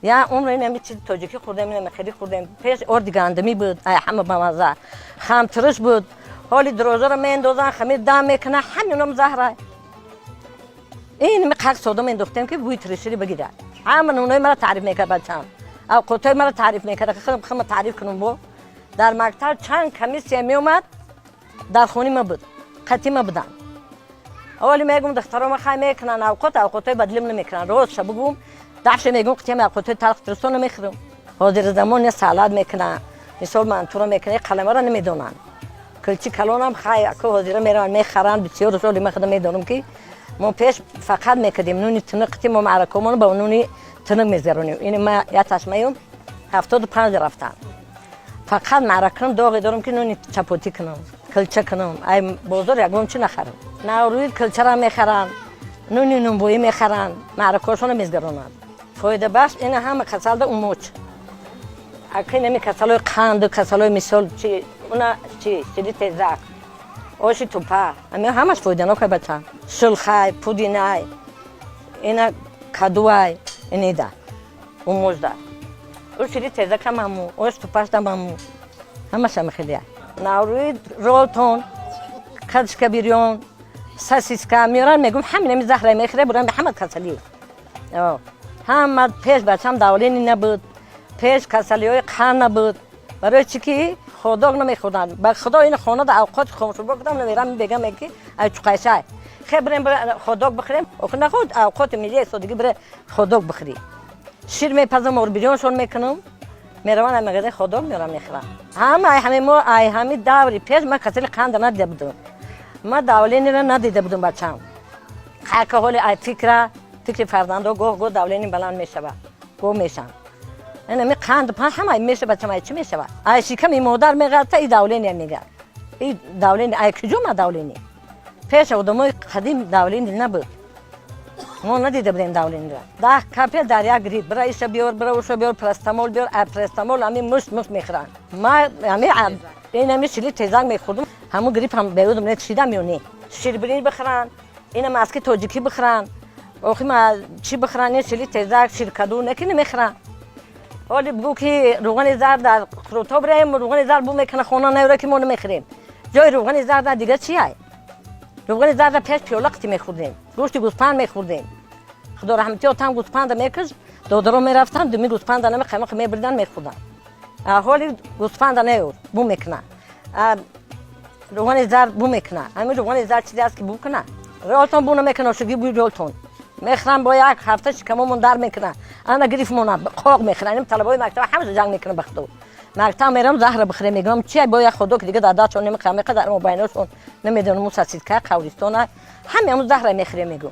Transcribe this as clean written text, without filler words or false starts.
یا عمر نمی چیز تاجیکی خوردم اینم خیلی خوردم پیش اردی گندمی بود همه بامزه خام ترش بود حالی دروزه رو میندازن خمیر دم میکنه همینم زهره این میخک سودا مینداختم که بوی ترشی بگیره همون اونای مرا تعریف میکرد بچه‌ام او قطعه مرا تعریف میکرد خیلی تعریف کنم با در مکتب چند کمیسی می اومد در خونی ما بود خطی ما بودن اولی میگم دخترا ما خای میکنن اوقات بدلیم نمیکنن روز شب بگم دفش میگم قطعه اوقات تلخ ترسون نمیخورم حاضر زمان سالاد میکنن مثال منطور میکنه قلمه را نمیدونن کلچی کلونم خای اکو حاضر میرن میخرن بسیار رسولی میخدم میدونم که ما پیش فقط میکردیم نونی تنقتی ما معرکمون با نونی تنق میذارونیم این ما یا تشمیون 75 رفتن فقط معرکم داغی دارم که نونی چپوتی کنم کلچه کنم ای بازار یکم چی نخرم نوروی کلچه را میخرن نونی نونبویی میخرن معرکاشون میذارونن فایده بخش این همه کسل ده اوموچ اکی نمی کسلای قند کسلای مثال چی اونا چی تیزک آشی توپا همش فایده نکه بچه شلخای پودینای اینا کدوای اینیده اوموز ده او چیزی تیزک هم همو آش توپاش دم همو همش هم خیلیه نوروی رولتون کدش کبیریون ساسیسکا میارن میگم همین نمی زهره میخره برن به همه کسلی همه پیش بچه هم داولینی نبود پیش کسلی های قند نبود برای چی که خوداگ نمیخوردن با خدا این خانه در اوقات خاموش بگم نمیرم بگم که ای چقایشه خیلی بریم خوداگ بخوریم و نخود اوقات میلی سادگی بره خوداگ بخوری شیر میپزم اور بیرونشون میکنم میروان مغازه خوداگ میرم میخورم همه دوری پیش من کسلی قند ندیده بودم ما داولینی را ندیده بودم بچه‌ام هر که حال ای فکر فرزندو گوه داولینی بلند میشه گو میشن این می قند پا همه میشه بچه ما چی میشه ای شکم مادر میگرده ای داولینی میگه ای داولینی ای کجا ما داولینی پیش آدمای قدیم داولینی نبود ما ندیده بودیم داولینی را ده کپی دریا گرید برای ایش بیار برای اوش بیار پرستامول بیار پرستامول همی مشت میخورن ما همی این همی شلی تیزک میخوردم همون گریپ هم بیودم نکشیدم میونی شیربرین بخورن این ماسک تاجیکی بخورن آخی ما چی بخورن این شلی تیزک شیرکدو نکنی میخورن ولی بگو که روغن زرد در خروتا بریم روغن زرد بو میکنه خونه نیوره که ما نمیخوریم جای روغن زرد دیگه چی هست روغن زرد پیش پیولقتی میخوردیم گوشت گوسفند میخوردیم خدا رحمتی آتم گوسفند میکش دادرو میرفتن دمی گوسفند نمیخوام میبردن میخوردن حالی گوسفند نیور بو میکنه روغن زرد بو میکنه همین روغن زرد چیزی است که بو کنه رولتون بو نمیکنه شگی بو رولتون میخرن با یک هفته شکممون در میکنه انا گریفمون قاق میخرن طلبای مکتب همه جنگ میکنه بخدو مکتب میرم زهر بخره میگم چی با یک خودو که دیگه داداشون نمیخوام میقدر مو بیناشون نمیدونم موساسید که قوریستونه همه زهر میخره میگم